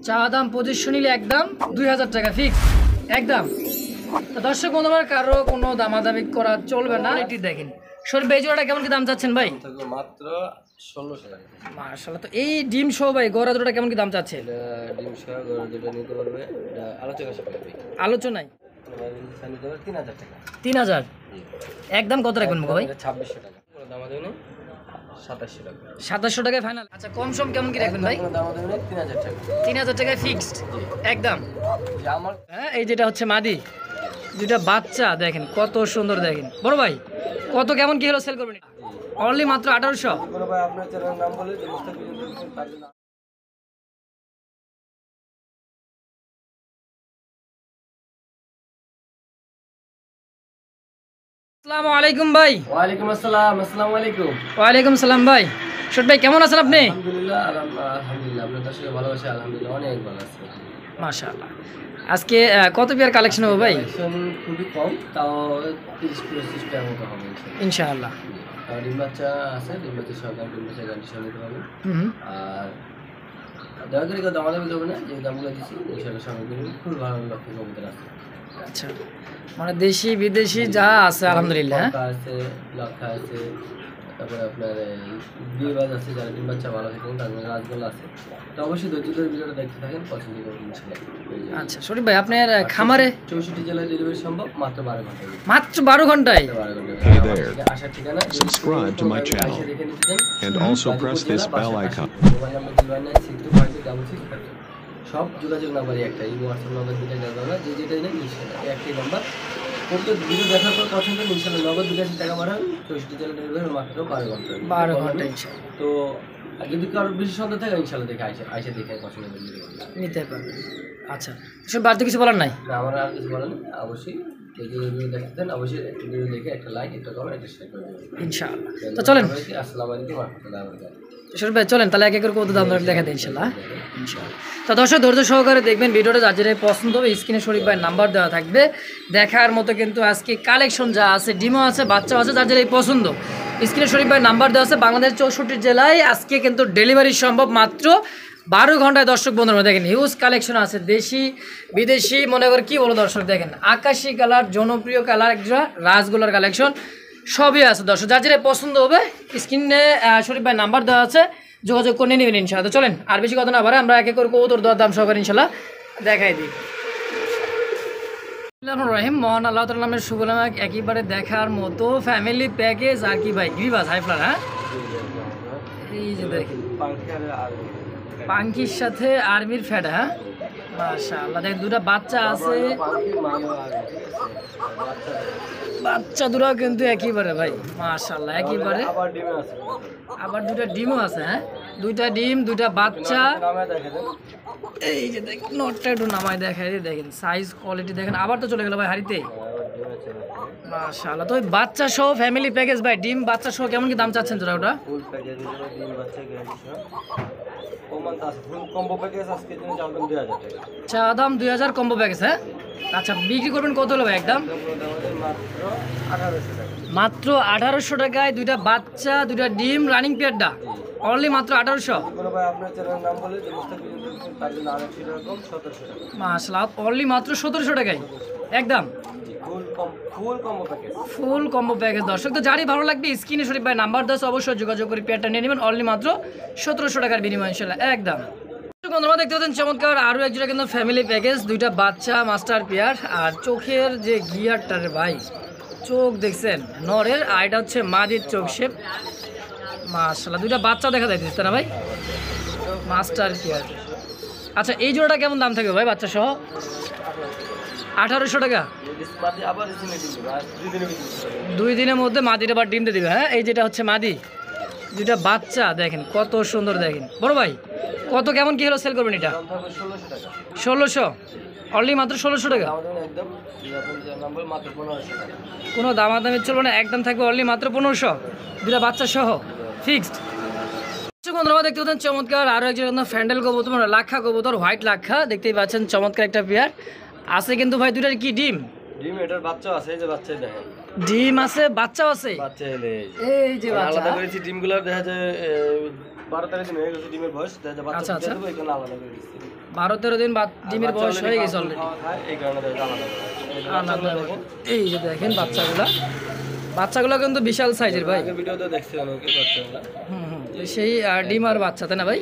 চা দাম 2500 নিলে একদম 2000 টাকা ফিক্স একদম। তো দর্শক বন্ধুরা কারো কোনো দামাদামি করা চলবে না। এটি দেখেন শরীফ ভাই জোড়াটা কেমন কি দাম চাচ্ছেন ভাই? মাত্র 1600 টাকা। মাশাআল্লাহ। তো এই ডিম সহ ভাই গড়া জোড়াটা কেমন কি দাম চাচ্ছেন? ডিম সহ গড়া যেটা নিতে পারবে এটা আলোচনা সাপেক্ষে। আলোচনায় 3000 টাকা। 3000 একদম কত রাখবেন ভাই? 2600 টাকা। দাম দেবেন 2700 টাকা। 2700 টাকায় ফাইনাল। আচ্ছা কম সম কেমন কি রাখবেন ভাই? দাম দেবেন 3000 টাকা। 3000 টাকায় ফিক্সড একদম। আমার হ্যাঁ এই যেটা হচ্ছে মাদি দুইটা বাচ্চা দেখেন কত সুন্দর দেখেন। বড় ভাই কত কেমন কি হলো সেল করবেন? অনলি মাত্র 1800। বড় ভাই আপনার চ্যানেলের নাম বলে যে মুস্তাফিজ তার জন্য। আসসালামু আলাইকুম ভাই। ওয়ালাইকুম আসসালাম। আসসালামু আলাইকুম। ওয়ালাইকুম সালাম ভাই। শরীফ ভাই কেমন আছেন আপনি? আলহামদুলিল্লাহ আলহামদুলিল্লাহ আপনার দর্শকের ভালোবাসা আলহামদুলিল্লাহ অনেক ভালো আছে। মাশাআল্লাহ। আজকে কত পেয়ার কালেকশন হবে ভাই? খুবই কম, তাও 30-35 টাকার মতো হবে ইনশাআল্লাহ। ডিম বাচ্চা আছে, ডিম বাচ্চা সরকার ডিম বাচ্চা গ্যারান্টি সহ নিতে হবে। আর দয়া করে কেউ দামাদামি করবে না, যে দামগুলো দিচ্ছি ইনশাআল্লাহ সঙ্গে খুব ভালো লক্ষ্য কবুতর আছে। আচ্ছা মানে দেশি বিদেশি যা আছে আলহামদুলিল্লাহ। আছে লক্ষা আছে, তারপরে আপনার বিয়েবাজ আছে, যারা ডিম বাচ্চা ভালো থাকেন তাদের রাজগোলা আছে। তো অবশ্যই ধৈর্য ধরে ভিডিওটা দেখতে থাকেন, পছন্দ করবেন ইনশাআল্লাহ। আচ্ছা শরীফ ভাই আপনার খামারে 64 জেলায় ডেলিভারি সম্ভব মাত্র 12 ঘন্টায়। মাত্র 12 ঘন্টায়? Hey there. Subscribe to my channel and also press this bell icon. Mobile number 099625266। সব যোগাযোগ নাম্বারই একটা, এই হোয়াটসঅ্যাপ নাম্বার দুটো দেওয়া, যে যেটাই নেই ইনশাআল্লাহ একটাই নাম্বার। প্রত্যেক ভিডিও দেখার পর পছন্দ ইনশাআল্লাহ নগদ 82 টাকা পাঠাবেন। 64 জেলা ডেলিভারি মাত্র 12 ঘন্টায়। 12 ঘন্টা ইনশাআল্লাহ। তো যদি কারোর বেশি সন্দেহ থাকে ইনশাআল্লাহ দেখে আইসা দেখে পছন্দ করে নিতে পারবেন। আচ্ছা সব বাড়তি কিছু বলার নাই? না আমার আর কিছু বলার নেই। অবশ্যই ভিডিও দেখতেন, অবশ্যই ভিডিও দেখে একটা লাইক, একটা কমেন্ট, একটা শেয়ার করে দেবেন ইনশাআল্লাহ। তো চলেন আসসালামু আলাইকুম ওয়া রাহমাতুল্লাহি ওয়া বারাকাতুহু। শরীফ ভাই চলেন তাহলে এক এক করে কত দাম দর দেখা দেয় ইনশাআল্লাহ। ইনশাআল্লাহ। তো দর্শক ধৈর্য সহকারে দেখবেন ভিডিওটা, যার যেটা পছন্দ হবে স্ক্রিনে শরীফ ভাই নাম্বার দেওয়া থাকবে। দেখার মতো কিন্তু আজকে কালেকশন যা আছে, ডিমও আছে বাচ্চাও আছে, যার যেটা পছন্দ স্ক্রিনে শরীফ ভাই নাম্বার দেওয়া আছে। বাংলাদেশ 64 জেলায় আজকে কিন্তু ডেলিভারি সম্ভব মাত্র 12 ঘন্টায়। দর্শক বন্ধুরা দেখেন হিউজ কালেকশন আছে, দেশি বিদেশি মনে করে কি বলো দর্শক, দেখেন আকাশি কালার জনপ্রিয় কালার একটা রাজগোলার কালেকশন সবই আছে। দর্শক যার যেটা পছন্দ হবে স্ক্রিনে শরীফ ভাই নাম্বার দেওয়া আছে, যোগাযোগ করে নেবেন ইনশাআল্লাহ। চলেন আর বেশি কথা না বাড়ে আমরা এক এক করে কবুতর দর দাম সহকারে ইনশাআল্লাহ দেখাই দিই। রহিম মহান আল্লাহ তাআলার নামের শুভ নামে একেবারে দেখার মতো ফ্যামিলি প্যাকেজ আর কি ভাই গ্রিবাস হাইফ্লার। হ্যাঁ এই যে দেখেন পাঙ্কির সাথে আর্মির ফ্যাট। হ্যাঁ মাশাআল্লাহ দেখেন দুটা বাচ্চা আছে, বাচ্চা দুটাও কিন্তু একেবারে ভাই মাশাআল্লাহ একেবারে। আবার দুটা ডিমও আছে। হ্যাঁ দুইটা ডিম দুইটা বাচ্চা। এই যে দেখেন নটটা একটু নামায় দেখাই দিয়ে দেখেন সাইজ কোয়ালিটি দেখেন। আবার তো চলে গেল ভাই হাড়িতে মাশাআল্লাহ। তো ওই বাচ্চা সহ ফ্যামিলি প্যাকেজ ভাই ডিম বাচ্চা সহ কেমন কি দাম চাচ্ছেন তোরা? ওটা ফুল প্যাকেজ ডিম বাচ্চা গ্যারান্টি সহ ওমান আছে, ফুল কম্বো প্যাকেজ আজকে দিনে চাল দাম 2000 টাকা। চা দাম 2000 কম্বো প্যাকেজ। হ্যাঁ আচ্ছা বিক্রি করবেন কত হলো ভাই একদম? মাত্র 1800 টাকা। মাত্র 1800 টাকায় দুইটা বাচ্চা দুইটা ডিম রানিং পেয়ারটা অনলি মাত্র 1800। কোনো ভাই আপনার চ্যানেলের নাম বলে যে মুস্তাফিজ তার জন্য আরেকটি রকম 1700 টাকা। মাশাআল্লাহ অনলি মাত্র 1700 টাকায় একদম ফুল কম্বো প্যাকেজ। দর্শক তো যারই ভালো লাগবে স্ক্রিনে শরীফ ভাই নাম্বার 10 অবশ্যই যোগাযোগ করে পেয়ারটা নিয়ে নেবেন অনলি মাত্র 1700 টাকার বিনিময়ে ইনশাআল্লাহ একদম। বন্ধুরা দেখতে পাচ্ছেন চমৎকার আরও একজোড়া কিন্তু ফ্যামিলি প্যাকেজ, দুইটা বাচ্চা মাস্টার পেয়ার। আর চোখের যে গিয়ারটার ভাই চোখ দেখছেন নরের, আর এটা হচ্ছে মাদির চোখ শেপ মাশাআল্লাহ। দুইটা বাচ্চা দেখা যাইতেছে না ভাই মাস্টার পেয়ার। আচ্ছা এই জোড়াটা কেমন দাম থাকবে ভাই বাচ্চা সহ? 1800 টাকা। 2 দিনের মধ্যে মাদির আবার ডিম দিয়ে দিবে। হ্যাঁ এই যেটা হচ্ছে মাদি দুইটা বাচ্চা দেখেন কত সুন্দর দেখেন। বড় ভাই কত কেমন কি হলো সেল করবেন এটা? 1600 অনলি মাত্র 1600 টাকা। কোনো দামাদামি চলবে না, একদম থাকবে অনলি মাত্র 1500 দুটা বাচ্চা সহ ফিক্সড। বন্ধুরা দেখতে পাচ্ছেন চমৎকার আরও একজন ফ্যান্ডেল কবুতর লাক্ষা কবুতর হোয়াইট লাক্ষা দেখতেই পাচ্ছেন চমৎকার একটা পেয়ার আছে কিন্তু ভাই দুটার কি ডিম ডিম এটার বাচ্চা আছে, এই যে বাচ্চা দেখেন ডিম আছে বাচ্চাও আছে। বাচ্চা এই যে বাচ্চা আলাদা করেছি ডিমগুলো দেখা যায় 12-13 দিন হয়ে গেছে ডিমের বয়স, দেখা যায় বাচ্চা দেব এখানে আলাদা করে দিচ্ছি। 12-13 দিন ডিমের বয়স হয়ে গেছে অলরেডি। এই কারণে আলাদা এই যে দেখেন বাচ্চাগুলো কিন্তু বিশাল সাইজের ভাই। ভিডিওতে দেখছি অনেকে বাচ্চাগুলো। তো সেই ডিম আর বাচ্চা তাই না ভাই?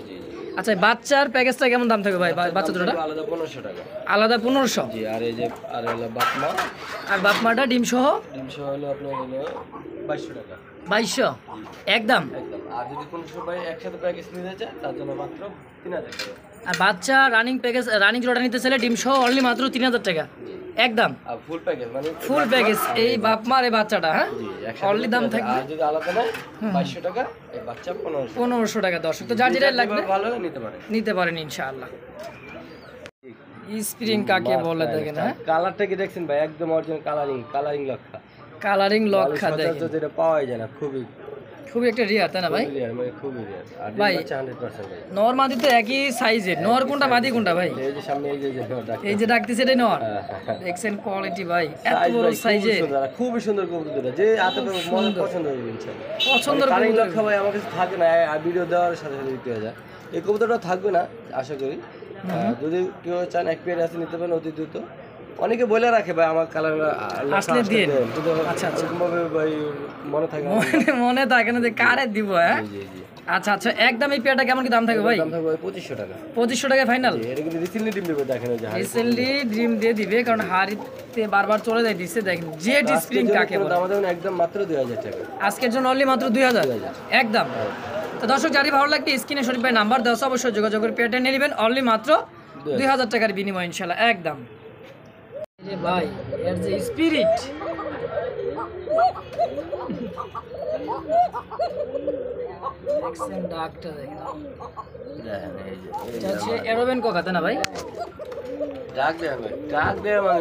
আচ্ছা বাচ্চার প্যাকেজটা কেমন দাম থাকবে ভাই? বাচ্চা দুটোটা আলাদা 1500 টাকা। আলাদা 1500। জি, আর এই যে আর হলো বাপমা, আর বাপমাটা ডিম সহ হলো আপনার হলো 2200 টাকা। 2200 একদম। একদম। আর যদি কোনো সবাই একসাথে প্যাকেজ নিতে চায় তার জন্য মাত্র 3000 টাকা। আর বাচ্চা রানিং জোড়াটা নিতে চাইলে ডিম সহ অনলি মাত্র 3000 টাকা একদম। আর ফুল প্যাকেজ মানে ফুল প্যাকেজ এই বাপমার এই বাচ্চাটা, হ্যাঁ জি, অনলি দাম থাকবে। আর যদি আলাদা নেয় 2200 টাকা, এই বাচ্চা 1500। 1500 টাকা দর্শক। তো যার যেটা লাগবে ভালো নিতে পারেন ইনশাআল্লাহ। স্প্রিং কাকে বলে দেখেন, হ্যাঁ কালারটা কি দেখছেন ভাই? একদম অরিজিনাল কালারিং লক্ষা। কালারিং লক্ষা দেখেন, যেটা পাওয়া যায় না, খুবই একটা রিয়ার তাই না ভাই? মানে খুবই রিয়ার। আর ভাই, বাচ্চা 100% ভাই। নর মাদি তো একই সাইজের। নর কোনটা মাদি কোনটা ভাই? এই যে সামনে এই যে এই যে ডাকতেছে এটাই নর। দেখছেন কোয়ালিটি ভাই, এত বড় সাইজে খুবই সুন্দর কবুতরটা। যে হাতে মনে পছন্দ হবে ইনশাআল্লাহ। পছন্দের কালারিং লক্ষা ভাই আমার কাছে থাকে না, আর ভিডিও দেওয়ার সাথে সাথে দিতে যায়। এই কবুতরটা থাকবে না আশা করি। যদি কেউ চান এক পেয়ার আছে নিতে পারেন অতি দ্রুত। অনেকে বলে রাখে ভাই আমার কালার আসলে দিন। আচ্ছা আচ্ছা ভাই মনে থাকে না। মনে থাকে না যে কারে দিব, হ্যাঁ জি জি। আচ্ছা আচ্ছা একদম। এই পেয়ারটা কেমন কি দাম থাকবে ভাই? দাম থাকবে 2500 টাকা। 2500 টাকা ফাইনাল। এটা কিন্তু রিসেন্টলি ডিম দেবে, দেখেন এই যে রিসেন্টলি ডিম দিয়ে দিবে, কারণ হাড়িতে বারবার চলে যায় দিচ্ছে। দেখেন জেড স্প্রিং কাকে বলে। দাম দেবেন একদম মাত্র 2000 টাকা। আজকের জন্য অনলি মাত্র 2000 একদম। তো দর্শক যারই ভালো লাগবে স্ক্রিনে শরীফ ভাই নাম্বার দেওয়া আছে, অবশ্যই যোগাযোগ করে পেয়ারটা নিয়ে নেবেন অনলি মাত্র 2000 টাকার বিনিময় ইনশাআল্লাহ একদম। যে ভাই এর যে স্পিরিট, দেখছেন ডাকটা দেখেন, দেখেন এই যে এটা হচ্ছে এরোবেন কোকা তাই না ভাই? ডাক দেয় মানে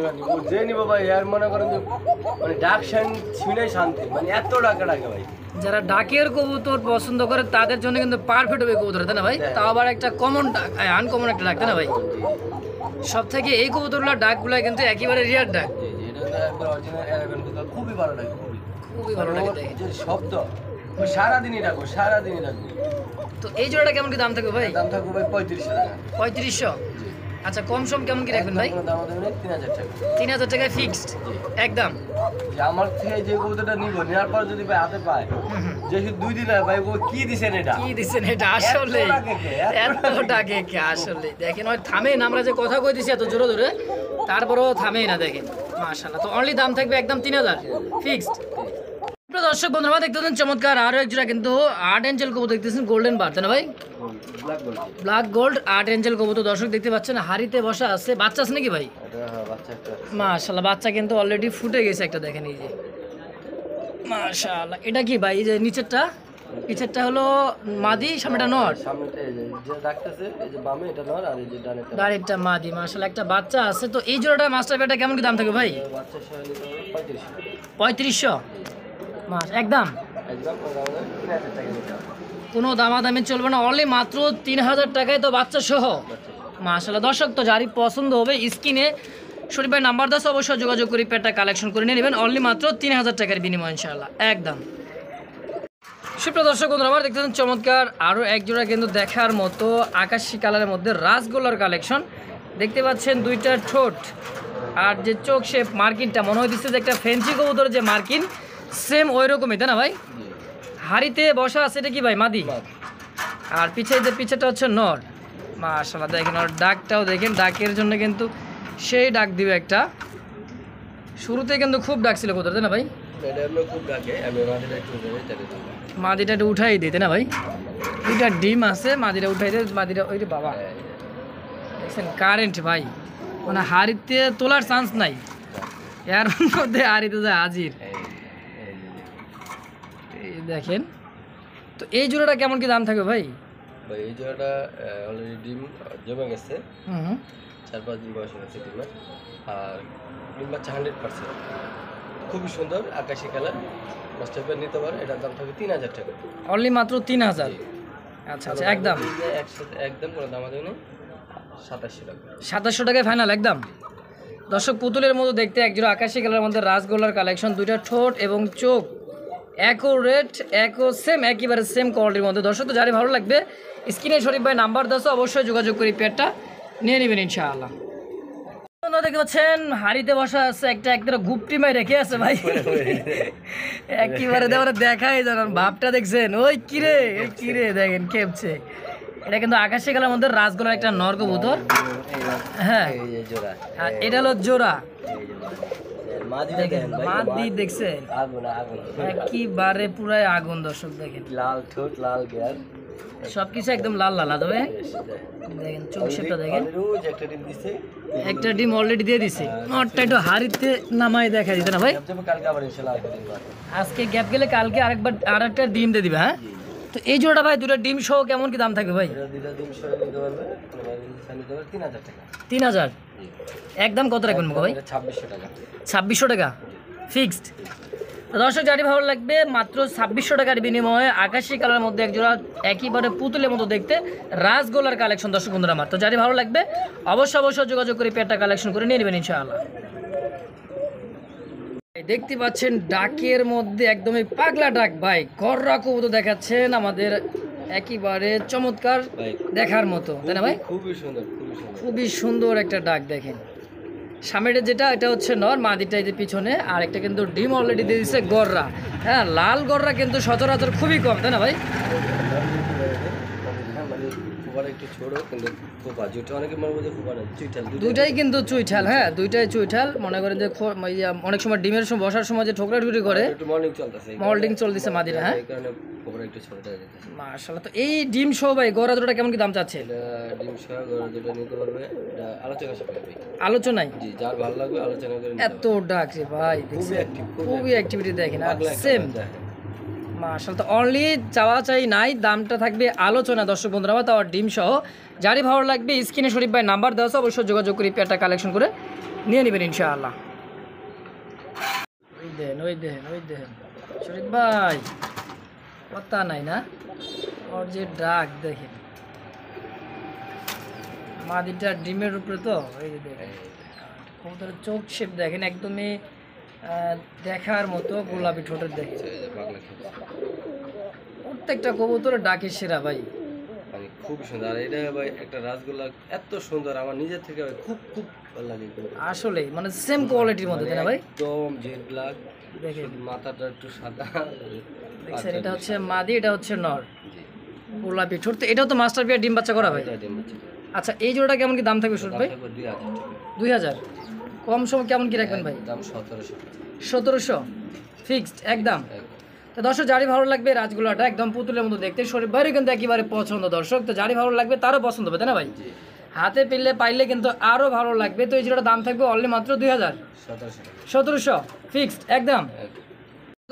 যে নিব ভাই আর মনে করেন যে মানে ডাক শুনে শান্তি, মানে এত ডাকে ভাই। যারা ডাকের কবুতর পছন্দ করে তাদের জন্য কিন্তু পারফেক্ট হবে কবুতর তাই না ভাই? তাও আবার একটা কমন ডাক, আনকমন একটা ডাক তাই না ভাই? সব থেকে এই কবুতরগুলোর ডাকগুলো কিন্তু একেবারে রিয়ার ডাক। জি জি, এটা তো একবার অরিজিনাল এরাবেন কোকা, খুবই ভালো লাগে, খুবই ভালো লাগে দেখেন। যে শব্দ সারাদিনই ডাকো। তো এই জোড়াটা কেমন কি দাম থাকবে ভাই? দাম থাকবে ভাই 3500 টাকা। 3500। আচ্ছা কম সম কেমন কি রাখবেন ভাই? দাম দেবেন 3000 টাকা। 3000 টাকায় ফিক্সড একদম। যে আমার থেকে যে কবুতরটা নিব, নেওয়ার পর যদি ভাই হাতে পায় যে 2 দিন ভাই ও কি দিছেন এটা, কি দিছেন এটা আসলে এত টাকে কে আসলে দেখেন ওই থামেন। আমরা যে কথা কই দিছি এত জোরে জোরে, তারপরেও থামেই না দেখেন মাশাআল্লাহ। তো অনলি দাম থাকবে একদম 3000 ফিক্সড। দর্শক বন্ধুরা দেখতেছেন চমৎকার আরো এক জোড়া কিন্তু আর্ট এঞ্জেল কবুতর দেখতেছেন, গোল্ডেন বার তাই না ভাই? ব্ল্যাক গোল্ড আর্ট এঞ্জেল কবুতর দর্শক দেখতে পাচ্ছেন, হাড়িতে বসা আছে। বাচ্চা আছে নাকি ভাই? মাশাআল্লাহ বাচ্চা কিন্তু অলরেডি ফুটে গেছে একটা, দেখেন এই যে মাশাআল্লাহ। এটা কি ভাই? এই যে নিচেরটা হলো মাদি, সামনেটা নর। সামনেটা এই যে ডাকতেছে, এই যে বামে এটা নর, আর এই যে ডানেটা ডাইরেক্টটা মাদি। মাশাআল্লাহ একটা বাচ্চা আছে। তো এই জোড়াটা মাস্টার পেয়ারটা কেমন কি দাম থাকবে ভাই? বাচ্চা সহ নিতে হবে 3500। 3500 মাস একদম। 3000 টাকা নিতে হবে। কোনো দামাদামি চলবে না, অনলি মাত্র 3000 টাকায় তো বাচ্চা সহ। মাশাআল্লাহ দর্শক তো যারই পছন্দ হবে স্ক্রিনে শরীফ ভাই নাম্বার 10 অবশ্যই যোগাযোগ করে পেয়ারটা কালেকশন করে নিয়ে নেবেন অনলি মাত্র 3000 টাকার বিনিময় ইনশাআল্লাহ একদম। সুপ্রিয় দর্শক বন্ধুরা আমার দেখতেছেন চমৎকার আরও এক জোড়া কিন্তু দেখার মতো আকাশি কালারের মধ্যে রাসগোল্লার কালেকশন দেখতে পাচ্ছেন। দুইটা ঠোঁট আর যে চোখ শেপ মার্কিনটা মনে হইতেছে যে একটা ফেন্সি কবুতর যে মার্কিন, সেম ওই রকমই তাই না ভাই? হাড়িতে বসা আছে এটা কি ভাই? মাদি। আর পিছেটা হচ্ছে নর। মাশাআল্লাহ দেখেন আর ডাকটাও দেখেন, ডাকের জন্য কিন্তু সেই ডাক দিবে একটা। শুরুতে কিন্তু খুব ডাক ছিল কবুতর তাই না ভাই? এটা হলো খুব ডাকে, আমি মাটিটা একটু ধরে চলে যাব। মাদিটা একটু উঠাই দিতে না ভাই? দুইটা ডিম আছে, মাদিটা উঠাই দিয়ে মাদিটা ওই যে বাবা দেখছেন কারেন্ট ভাই, মানে হাড়িতে তোলার চান্স নাই, এর মধ্যে হাড়িতে যায় হাজির। এই দেখেন তো এই জোড়াটা কেমন কি দাম থাকবে ভাই? ভাই এই জোড়াটা অলরেডি ডিম জমে গেছে, 4-5 দিন বয়স হয়েছে ডিমের। আর ডিম বাচ্চা 100%, খুবই সুন্দর আকাশি কালার, মাস্টার পেয়ার নিতে পারে। এটার দাম থাকবে 3000 টাকা অনলি মাত্র 3000। আচ্ছা আচ্ছা একদম একসাথে একদম কোনো দাম দেবে না, 2700 টাকা। 2700 টাকায় ফাইনাল একদম। দর্শক পুতুলের মতো দেখতে একজোড়া আকাশি কালারের মধ্যে রাসগোল্লার কালেকশন, দুইটা ঠোঁট এবং চোখ একো রেট একো সেম, একেবারে সেম কোয়ালিটির মধ্যে। দর্শক তো যারই ভালো লাগবে স্ক্রিনে শরীফ ভাই নাম্বার 10 অবশ্যই যোগাযোগ করি পেয়ারটা নিয়ে নেবেন ইনশাআল্লাহ। বন্ধুরা দেখতে পাচ্ছেন হাড়িতে বসা আছে একটা একদম গুপটি মাই রেখে আছে ভাই, একেবারে দেখাই জানান ভাবটা দেখছেন, ওই কিরে দেখেন খেপছে। এটা কিন্তু আকাশি কালার মধ্যে রাজগোলার একটা নর কবুতর। হ্যাঁ, আর এটা হলো জোড়া। মাদি দেখছেন একেবারে পুরাই আগুন দর্শক, দেখেন লাল ঠোঁট, লাল গ্যার, সবকিছু একদম লাল লাল তবে দেখেন চোখ শেপটা দেখেন। রোজ একটা ডিম দিছে, একটা ডিম অলরেডি দিয়ে দিছে, নটটা একটু হাড়িতে নামাই দেখা দিতে না ভাই। কালকে আবার ইনশাআল্লাহ আরেকটা ডিম পাবে। আজকে গ্যাপ গেলে কালকে আরেকটা ডিম দিয়ে দিবে। হ্যাঁ, তো এই জোড়াটা ভাই দুটো ডিম সহ কেমন কি দাম থাকবে ভাই? দুটো ডিম সহ নিতে পারবে, নিতে পারবে 3000 টাকা। 3000 একদম কত রাখবেন ভাই? 2600 টাকা। 2600 টাকা ফিক্সড। দর্শক যাটি ভালো লাগবে মাত্র 2600 টাকার বিনিময়ে আকাশি কালারের মধ্যে এক জোড়া একেবারে পুতুলের মতো দেখতে রাজগোলার কালেকশন দর্শক বন্ধুরা আমার। তো যাটি ভালো লাগবে অবশ্যই যোগাযোগ করে পেটটা কালেকশন করে নিয়ে নেবেন ইনশাআল্লাহ। দেখতে পাচ্ছেন ডাকের মধ্যে একদমই পাগলা ডাক ভাই, গররা কবুতর দেখাচ্ছেন আমাদের, একেবারে চমৎকার দেখার মতো, তাই না ভাই? খুবই সুন্দর একটা ডাক দেখেন। সামনের যেটা এটা হচ্ছে নর, মাদিটা এই যে পিছনে, আর একটা কিন্তু ডিম অলরেডি দিয়ে দিচ্ছে গররা। হ্যাঁ, লাল গররা কিন্তু সচরাচর খুবই কম, তাই না ভাই? দুইটাই কিন্তু চুইঠাল। হ্যাঁ, দুইটাই চুইঠাল। মনে করেন যে অনেক সময় ডিমের সময় বসার সময় যে ঠোকরা ঠুকরি করে, মল্ডিং চলতেছে মাদিরা। হ্যাঁ মাশাআল্লাহ। তো এই ডিম সহ ভাই গড়া দুটোটা কেমন কি দাম চাচ্ছে? ডিম সহ গড়া দুটো নিতে পারবে আলোচনায়, জি যার ভালো লাগবে আলোচনা করে। এত ডাক রে ভাই, খুবই অ্যাক্টিভিটি দেখেন। আর সেম মাশাআল্লাহ, তো অনলি চাওয়া চাই নাই, দামটা থাকবে আলোচনা দর্শক বন্ধুরা, তাও ডিম সহ। যারই ভালো লাগবে স্ক্রিনে শরীফ ভাই নাম্বার দেওয়া আছে, অবশ্যই যোগাযোগ করে পেয়ারটা কালেকশন করে নিয়ে নেবেন ইনশাআল্লাহ। ওই দেন শরীফ ভাই, কথা নাই না, ওর যে ডাক দেখেন, মাদিটা ডিমের উপরে। তো এই যে দেখেন কবুতরের চোখ শেপ দেখেন, একদমই দেখার মতো গোলাপি ঠোঁটের দেখেন। প্রত্যেকটা কবুতরের ডাকের সেরা ভাই, খুব সুন্দর। আর এটা ভাই একটা রাসগোল্লা এত সুন্দর, আমার নিজের থেকে খুব ভালো লাগে আসলে, মানে সেম কোয়ালিটির মধ্যে, তাই না ভাই? একদম জেড ব্ল্যাক, দেখেন মাথাটা একটু সাদা দেখছেন, এটা হচ্ছে মাদি, এটা হচ্ছে নর, গোলাপি ঠোঁট। এটাও তো মাস্টার পেয়ার ডিম বাচ্চা করা ভাই। আচ্ছা, এই জোড়াটা কেমন কি দাম থাকবে শুট ভাই? 2000 কম সম কেমন কি রাখবেন ভাই? দাম 1700 ফিক্সড একদম। তো দর্শক যারই ভালো লাগবে রাজগুলাটা একদম পুতুলের মতো দেখতে, শরীর বাইরে কিন্তু একেবারে পছন্দ দর্শক। তো যারই ভালো লাগবে তারও পছন্দ হবে, তাই না ভাই? হাতে পাইলে কিন্তু আরো ভালো লাগবে। তো এই জোড়াটা দাম থাকবে অনলি মাত্র 1700 ফিক্সড একদম।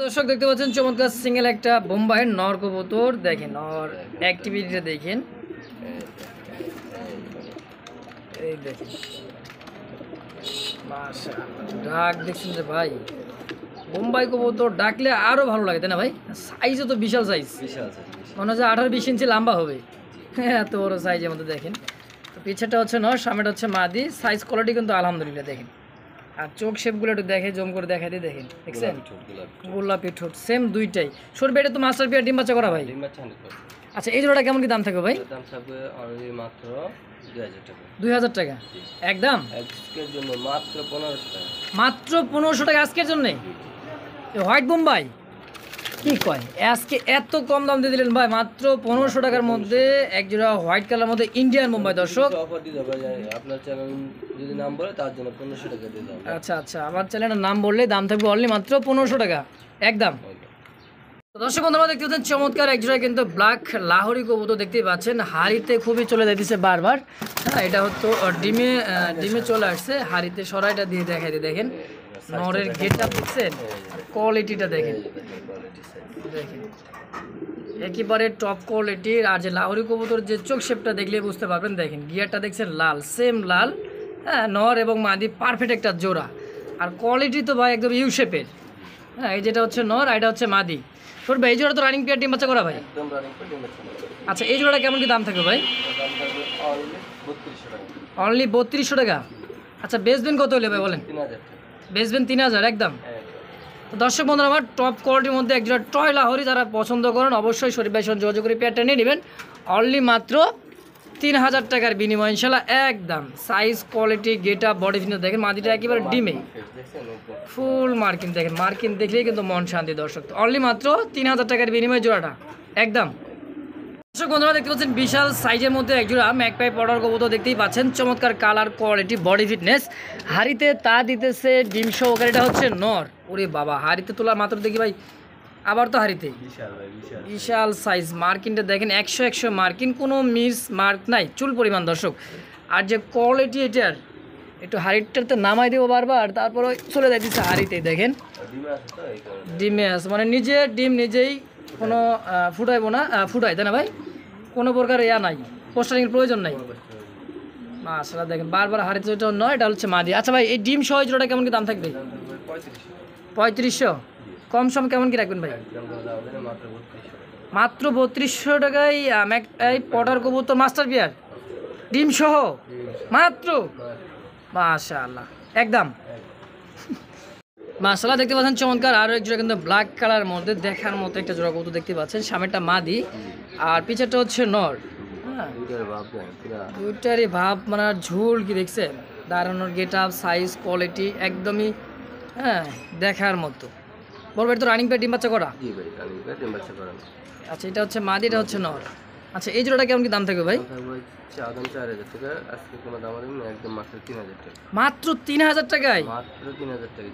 দর্শক দেখতে পাচ্ছেন চমৎকার সিঙ্গেল একটা বোম্বাইয়ের নর কবুতর, দেখেন নর অ্যাক্টিভিটিটা দেখেন, এই দেখেন মাশাআল্লাহ, ডাক দেখছেন যে ভাই, বোম্বাই কবুতর ডাকলে আরো ভালো লাগে, তাই না ভাই? সাইজও তো বিশাল সাইজ, মনে হচ্ছে 18-20 ইঞ্চি লম্বা হবে, এত বড় সাইজের মধ্যে দেখেন। তো পিছেটা হচ্ছে নর, সামনেটা হচ্ছে মাদি, সাইজ কোয়ালিটি কিন্তু আলহামদুলিল্লাহ দেখেন। আর চোখ শেপগুলো একটু দেখে জম করে দেখা দিয়ে দেখেন, দেখছেন গোলাপি ঠোঁট সেম দুইটাই। সরবে এটা তো মাস্টার পেয়ার ডিম বাচ্চা করা ভাই। আচ্ছা, এই জোড়াটা কেমন কি দাম থাকবে ভাই? দাম থাকবে অনলি মাত্র 2000 টাকা একদম, আজকের জন্য মাত্র 1500 টাকা। মাত্র 1500 টাকা আজকের জন্য। হোয়াইট বোম্বাই কি কয় আজকে এত কম দাম দিয়ে দিলেন ভাই? মাত্র 1500 টাকার মধ্যে এক জোড়া হোয়াইট কালার মধ্যে ইন্ডিয়ান বোম্বাই দর্শক। অফার দিতে হবে, আপনার চ্যানেল যদি নাম বলে তার জন্য 1500 টাকা দিয়ে দাও। আচ্ছা, আমার চ্যানেলের নাম বললে দাম থাকবে অনলি মাত্র 1500 টাকা একদম। দর্শক বন্ধুরা দেখতে পাচ্ছেন চমৎকার এক জোড়া কিন্তু ব্ল্যাক লাহোরি কবুতর দেখতেই পাচ্ছেন, হাড়িতে খুবই চলে যাইতেছে বারবার। হ্যাঁ, এটা হতো ডিমে চলে আসছে, হাড়িতে সরাইটা দিয়ে দেখাই দিয়ে দেখেন, নরের গেটটা দেখছেন, কোয়ালিটিটা দেখেন একেবারে টপ কোয়ালিটির। আর যে লাহোরি কবুতর যে চোখ শেপটা দেখলে বুঝতে পারবেন, দেখেন গিয়ারটা দেখছেন লাল, সেম লাল। হ্যাঁ, নর এবং মাদি পারফেক্ট একটা জোড়া, আর কোয়ালিটি তো ভাই একদম ইউ শেপের। হ্যাঁ, এই যেটা হচ্ছে নর, এটা হচ্ছে মাদি। তোর ভাই এই জোড়া তো রানিং পেয়ার ডিম বাচ্চা করা ভাই। আচ্ছা, এই জোড়াটা কেমন কি দাম থাকবে ভাই? অনলি 3200 টাকা। আচ্ছা, বেচবেন কত হলে ভাই বলেন? বেচবেন 3000 একদম। তো দর্শক বন্ধুরা আমার টপ কোয়ালিটির মধ্যে একজোড়া টয় লাহোরি যারা পছন্দ করেন অবশ্যই শরীফ ভাইয়ের সঙ্গে যোগাযোগ করে পেয়ারটা নিয়ে নেবেন অনলি মাত্র 3000 টাকার বিনিময় ইনশাল্লাহ একদম। Size quality get up body fitness দেখেন, মাদিটা একেবারে ডিমে ফুল মার্কিং দেখেন, মার্কিং দেখলেই কিন্তু মন শান্তি দর্শক। অনলি মাত্র 3000 টাকার বিনিময় জোড়াটা একদম। দর্শক বন্ধুরা দেখতে পাচ্ছেন বিশাল সাইজের মধ্যে একজোড়া ম্যাকপাই পডার কবুতর দেখতেই পাচ্ছেন, চমৎকার কালার কোয়ালিটি বডি ফিটনেস, হাড়িতে তা দিতেছে ডিম সহকারে। এটা হচ্ছে নর। ওরে বাবা, হাড়িতে তোলা মাত্র দেখি ভাই, আবার তো হাড়িতে বিশাল সাইজ, মার্কিনটা দেখেন 100 মার্কিন, কোনো মিস মার্ক নাই, চুল পরিমাণ দর্শক। আর যে কোয়ালিটি এটার, একটু হাড়িটাতে নামাই দেবো বারবার, তারপরে চলে যাইতেছে হাড়িতে দেখেন ডিমে আছে, মানে নিজে ডিম নিজেই কোনো ফুটাইবো না, ফুটাই তাই না ভাই, কোনো প্রকার ইয়া নাই, পোস্টারিংয়ের প্রয়োজন নাই। মাশাআল্লাহ দেখেন বারবার হাড়িতে যেটা নয়, এটা হচ্ছে মাদি। আচ্ছা ভাই, এই ডিম সহ জোড়াটা কেমন কি দাম থাকবে? 3500। কম সম কেমন কি রাখবেন ভাই? মাত্র 3200 টাকায় এই পটার কবুতর মাস্টার বিয়ার ডিম সহ মাত্র, মাশাআল্লাহ একদম। মাশাআল্লাহ দেখতে পাচ্ছেন চমৎকার আরও এক জোড়া কিন্তু ব্ল্যাক কালার মধ্যে দেখার মতো একটা জোড়া কবুতর দেখতে পাচ্ছেন। সামনেটা মাদি আর পিছেরটা হচ্ছে নর। হ্যাঁ, দুইটারই ভাব মানে ঝুল কি দেখছেন, দাঁড়ানোর গেট আপ সাইজ কোয়ালিটি একদমই হ্যাঁ দেখার মতো। বলবো এটা তো রানিং পেয়ে ডিম বাচ্চা করা। আচ্ছা, এটা হচ্ছে মাদি, এটা হচ্ছে নর। আচ্ছা, এই জোড়াটা কেমন কি দাম থাকবে ভাই? মাত্র 3000 টাকায়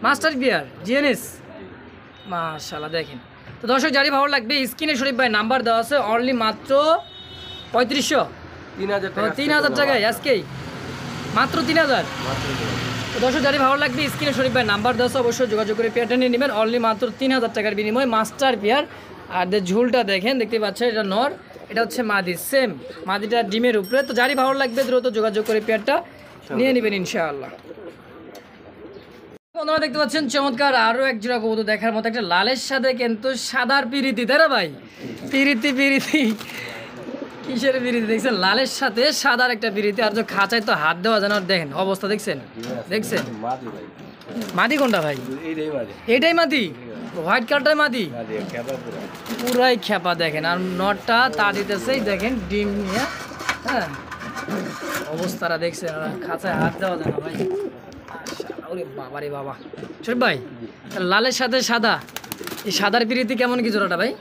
মাস্টার বিয়ার জিএনএস। মাশাআল্লাহ দেখেন। তো দর্শক যারই ভালো লাগবে স্ক্রিনে শরীফ ভাই নাম্বার দেওয়া আছে, অনলি মাত্র 3500 3000 টাকায় আজকেই মাত্র 3000। তো দর্শক যারই ভালো লাগবে স্ক্রিনে শরীফ ভাই নাম্বার দেওয়া আছে, অবশ্যই যোগাযোগ করে পেয়ারটা নিয়ে নেবেন, অনলি মাত্র 3000 টাকার বিনিময়ে মাস্টার পেয়ার। আর ঝুলটা দেখেন, দেখতে পাচ্ছেন এটা নর, এটা হচ্ছে মাদি, সেম মাদিটা ডিমের উপরে। তো যারই ভালো লাগবে দ্রুত যোগাযোগ করে পেয়ারটা নিয়ে নেবেন ইনশাআল্লাহ। বন্ধুরা দেখতে পাচ্ছেন চমৎকার আরও এক জোড়া কবুতর দেখার মতো, একটা লালের সাথে কিন্তু সাদার পিরিতি, তাই না ভাই? পিরিতি কিসের পিরিতি দেখছেন, লালের সাথে সাদার একটা পিরিতি। আর যে খাঁচায় তো হাত দেওয়া যেন, দেখেন অবস্থা দেখছেন মাদি কোনটা ভাই? এটাই মাদি, হোয়াইট কালারটাই মাদি, পুরাই খেপা দেখেন। আর নটটা তা দিতেছে দেখেন ডিম নিয়ে, হ্যাঁ অবস্থাটা দেখছেন, খাঁচায় হাত দেওয়া যায় না ভাই। ওরে বাবা রে বাবা, শরীফ ভাই লালের সাথে সাদা, এই সাদার পিরিতি কেমন কি জোড়াটা ভাই?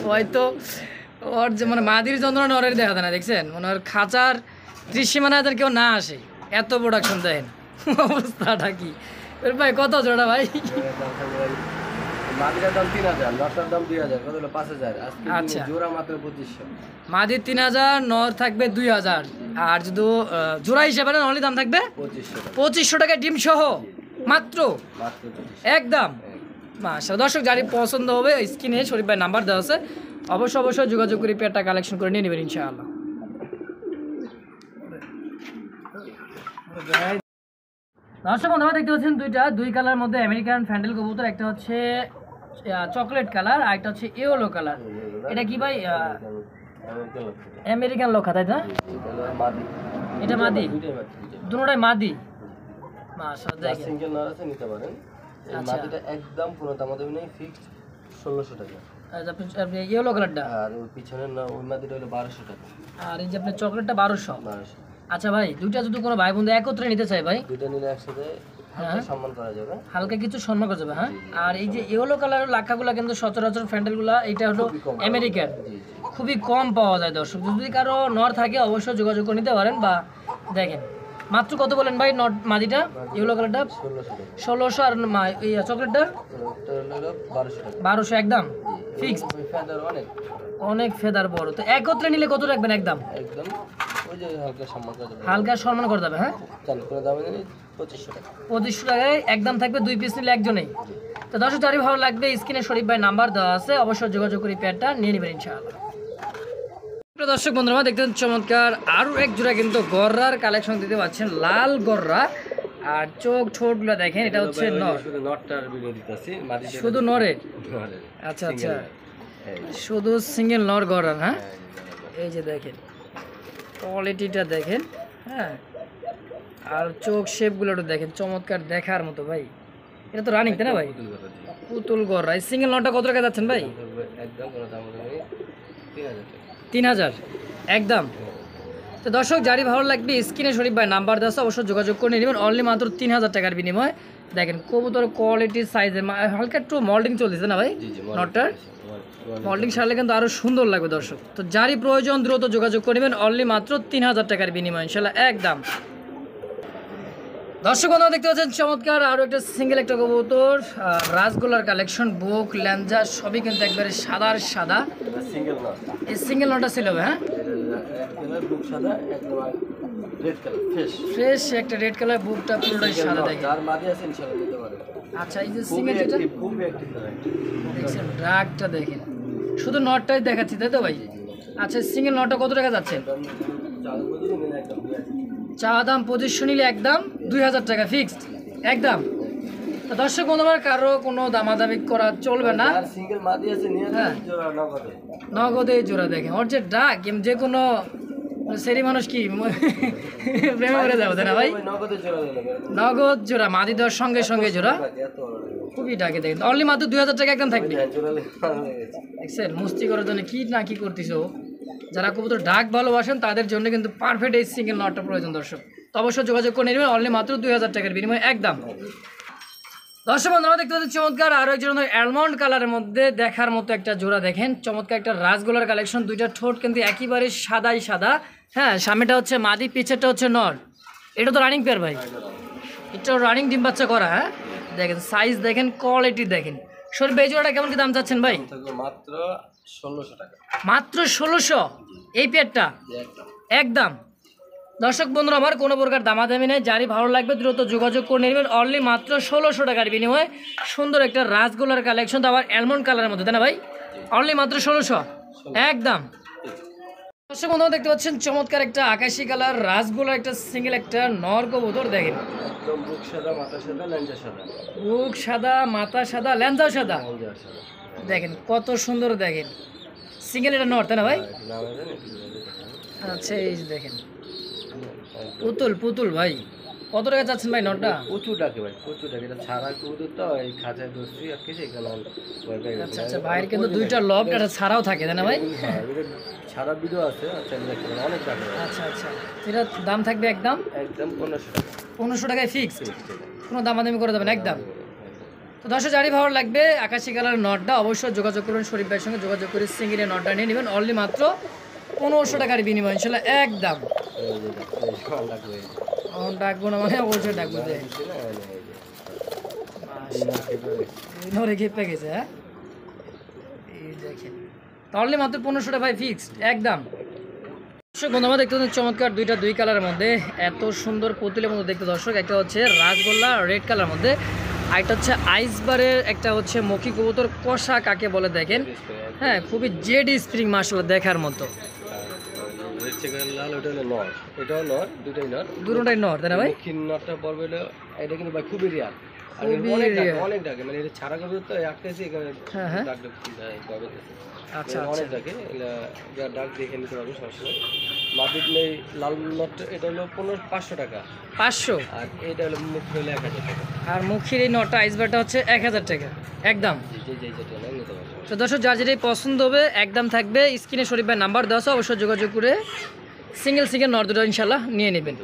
হয়তো ওর যে মানে মাদির যন্ত্রণা নরের দেখা যায় না, দেখছেন মানে ওর খাঁচার ত্রিসীমানা যাদের কেউ না আসে, এত প্রোডাকশন দেখেন অবস্থাটা কি। ভাই কত জোড়া ভাই? আচ্ছা, মাদির 3000, নর থাকবে 2000, আর যদি জোড়া হিসেবে না অনলি দাম থাকবে 2500 টাকা ডিম সহ মাত্র একদম। মাশাআল্লাহ দর্শক যারই পছন্দ হবে স্ক্রিনে শরীফ ভাই নাম্বার দেওয়া আছে, অবশ্যই যোগাযোগ করে পেয়ারটা কালেকশন করে নিয়ে নেবেন ইনশাআল্লাহ। দর্শক বন্ধুরা দেখতে পাচ্ছেন দুই কালার মধ্যে আমেরিকান ফ্যান্ডেল কবুতর, একটা হচ্ছে চকলেট কালার আর একটা হচ্ছে ইয়েলো কালার। এটা কি ভাই? আমেরিকান লোখা তাই না? এটা মাদি, দুটোটাই মাদি। মাশাআল্লাহ সিঙ্গেল নর আছে, নিতে পারেন। এই মাদিটা একদম পুরো দাম দেবেন নাই, ফিক্সড 1600 টাকা। আপনি ইয়েলো কালারটা আর ওর পিছনের না ওই মাদিটা হলো 1200 টাকা, আর এই যে আপনার চকলেটটা 1200। আচ্ছা ভাই, দুইটা যদি কোনো ভাই বন্ধু একত্রে নিতে চায় ভাই, দুইটা নিলে একসাথে সম্মান করা যাবে, হালকা কিছু সম্মান করা যাবে। হ্যাঁ, আর এই যে ইয়েলো কালারের লাখাগুলো কিন্তু সচরাচর ফ্যান্ডেলগুলা, এটা হলো আমেরিকান, খুবই কম পাওয়া যায় দর্শক। যদি কারো নর থাকে অবশ্যই যোগাযোগ করে নিতে পারেন। বা দেখেন মাত্র কত বলেন ভাই নট মাদিটা ইয়েলো কালারটা? 1600। আর এই চকলেটটা 1200 একদম ফিক্সড। অনেক ফেদার বড়। তো একত্রে নিলে কত রাখবেন? একদম হালকা সম্মান করে দেবে। হ্যাঁ, 2500 টাকায় একদম থাকবে, 2 পিস নিলে একজনেই। তো দর্শক যারই ভালো লাগবে স্ক্রিনে শরীফ ভাই নাম্বার দেওয়া আছে, অবশ্যই যোগাযোগ করে পেয়ারটা নিয়ে নেবেন ইনশাআল্লাহ। দর্শক বন্ধুরা দেখতেন চমৎকার আরও এক জোড়া কিন্তু গররার কালেকশন দিতে পারছেন, লাল গররা। আর চোখ ঠোঁটগুলো দেখেন, এটা হচ্ছে নর, শুধু নরের। আচ্ছা আচ্ছা, শুধু সিঙ্গেল নর গররা। হ্যাঁ, এই যে দেখেন কোয়ালিটিটা দেখেন। হ্যাঁ, আর চোখ শেপগুলো দেখেন, চমৎকার দেখার মতো ভাই। এটা তো রানিং তাই না ভাই? পুতুল গররা। এই সিঙ্গেল নটটা কত টাকা যাচ্ছেন ভাই? 3000 একদম। তো দর্শক যারই ভালো লাগবে স্ক্রিনে শরীফ ভাই নাম্বার দেওয়া আছে, অবশ্যই যোগাযোগ করে নেবেন অনলি মাত্র 3000 টাকার বিনিময়ে। দেখেন কবুতর কোয়ালিটি সাইজে হালকা একটু মল্ডিং চলতেছে না ভাই নটটার, মল্ডিং সারলে কিন্তু আরও সুন্দর লাগবে দর্শক। তো যারই প্রয়োজন দ্রুত যোগাযোগ করে নেবেন অনলি মাত্র 3000 টাকার বিনিময়ে ইনশাল্লাহ একদম। দর্শক বন্ধুরা দেখতে পাচ্ছেন চমৎকার আরও একটা সিঙ্গেল একটা কবুতর, রাজগোলার কালেকশন, বুক ল্যাঞ্জা সবই কিন্তু একবারে সাদার সাদা। সিঙ্গেল নট, এই সিঙ্গেল নটটা ছিল হ্যাঁ, এক কালার বুক সাদা, একদম রেড কালার ফ্রেশ একটা রেড কালার, বুকটা পুরোটাই সাদা দেখেন। যার মাঝে আছে ইনশাআল্লাহ দিতে পারে। আচ্ছা এই যে সিঙ্গেল যেটা খুবই অ্যাক্টিভ দেখছেন ড্রাগটা দেখেন, শুধু নটটাই দেখাচ্ছি তাই তো ভাই। আচ্ছা সিঙ্গেল নটটা কত টাকা যাচ্ছে? চা দাম পজিশন নিলে একদম 2000 টাকা ফিক্সড একদম। তো দর্শক বন্ধু আমার কারো কোনো দামাদামি করা চলবে না, সিঙ্গেল মাদি আছে নিয়ে হ্যাঁ জোড়া নগদে, নগদে জোড়া দেখেন। ওর যে ডাক যে কোনো সেরি মানুষ কি প্রেমে করে যাবো তাই না ভাই, নগদে জোড়া নেবে, নগদ জোড়া মাদি দেওয়ার সঙ্গে সঙ্গে জোড়া, এত খুবই ডাকে দেখেন। অনলি মাত্র 2000 টাকা একদম থাকবে। জোড়া দেখছেন মুস্তি করার জন্য কি না কি করতেছো, যারা কবুতর ডাক ভালোবাসেন তাদের জন্য কিন্তু পারফেক্ট এই সিঙ্গেল নটটা প্রয়োজন দর্শক। তো অবশ্যই যোগাযোগ করে নেবেন অনলি মাত্র 2000 টাকার বিনিময়ে একদম। দর্শক বন্ধুরা দেখতে পাচ্ছেন চমৎকার আরও একজন অ্যালমন্ড কালারের মধ্যে দেখার মতো একটা জোড়া দেখেন, চমৎকার একটা রাজগোলার কালেকশন, দুইটা ঠোঁট কিন্তু একেবারে সাদাই সাদা, হ্যাঁ সামনেটা হচ্ছে মাদি পিছেরটা হচ্ছে নর। এটা তো রানিং পেয়ার ভাই, এটা রানিং ডিম বাচ্চা করা, হ্যাঁ দেখেন সাইজ দেখেন কোয়ালিটি দেখেন। শরীফ এই জোড়াটা কেমন কি দাম চাচ্ছেন ভাই? মাত্র 1600 টাকা, মাত্র 1600 এই পেয়ারটা একদম। দর্শক বন্ধুরা আমার কোনো প্রকার দামাদামি নেই, যারই ভালো লাগবে দ্রুত যোগাযোগ করে নেবেন অনলি মাত্র 1600 টাকার বিনিময়ে সুন্দর একটা রাজগোলার কালেকশন, তো আবার অ্যালমন্ড কালারের মধ্যে তাই না ভাই, অনলি মাত্র 1600 একদম। দর্শক বন্ধুরা দেখতে পাচ্ছেন চমৎকার একটা আকাশি কালার রাজগোলার একটা সিঙ্গেল একটা নর কবুতর দেখেন, একদম বুক সাদা, মাথা সাদা, ল্যাঞ্জা সাদা, বুক সাদা মাথা সাদা ল্যাঞ্জাও সাদা, ল্যাঞ্জা সাদা, দেখেন কত সুন্দর দেখেন সিঙ্গেল এটা নর তাই না ভাই। নাম জানেন? আচ্ছা এই যে দেখেন পুতুল পুতুল ভাই, কত টাকা চাচ্ছেন ভাই নটটা? প্রচুর ডাকে ভাই, প্রচুর ডাকে, এটা ছাড়া কবুতর তো এই খাঁচায় ধরছি আর কিছু এখানে আচ্ছা আচ্ছা ভাইয়ের কিন্তু দুইটা লব একটা ছাড়াও থাকে তাই না ভাই? ছাড়া ভিডিও আছে, আচ্ছা দেখতে পারেন, অনেক ডাকে। আচ্ছা আচ্ছা এটা দাম থাকবে একদম একদম 1500 টাকা, 1500 টাকায় ফিক্সড, কোনো দামাদামি করে দেবেন একদম। তো 10 হাজারই ভালো লাগবে আকাশি কালার নটটা, অবশ্যই যোগাযোগ করবেন শরীফ ভাইয়ের সঙ্গে, যোগাযোগ করে সিঙ্গেলের নটটা নিয়ে নেবেন অনলি মাত্র 1500 টাকার বিনিময় ইনশাল্লাহ একদম। ডাকবো না মানে অবশ্যই ডাকবো যে নরে খেপে গেছে, হ্যাঁ এই দেখেন তাহলে মাত্র 1500 টাকা ভাই ফিক্সড একদম। দর্শক বন্ধুরা দেখতে পাচ্ছেন চমৎকার দুইটা দুই কালারের মধ্যে এত সুন্দর পুতুলের মধ্যে দেখতে দর্শক, একটা হচ্ছে রাজগোল্লা রেড কালার মধ্যে, আর একটা হচ্ছে আইসবারের একটা হচ্ছে মকি কবুতর কষা কাকে বলে দেখেন, হ্যাঁ খুবই জেড স্প্রিং মাশাআল্লাহ দেখার মতো। লাল ওটা হলো নর, এটাও নর, দুটোই নর, দুটোটাই নর তাই না ভাই? দক্ষিণ নরটা পড়বে হলো, এটা কিন্তু ভাই খুবই রিয়ার, অনেক ডাকে, মানে এটা ছাড়া কবুতর তো একটাই এখানে ডাক ডাক আচ্ছা অনেক ডাকে, যা ডাক দেখে নিতে পারবে সবসময়। মাটির নেই লাল নটটা, এটা হলো 500 টাকা 500, আর এটা হলো মুখ হলো 1000 টাকা, আর মুখির এই নটটা আইসবারটা হচ্ছে 1000 টাকা একদম। যেটা নেই নিতে পারবে। তো দর্শক যার যেটাই পছন্দ হবে একদম থাকবে স্ক্রিনে শরীফ ভাই নাম্বার দেওয়া আছে, অবশ্যই যোগাযোগ করে সিঙ্গেল সিঙ্গেল নট দুটো ইনশাল্লাহ নিয়ে নেবেন।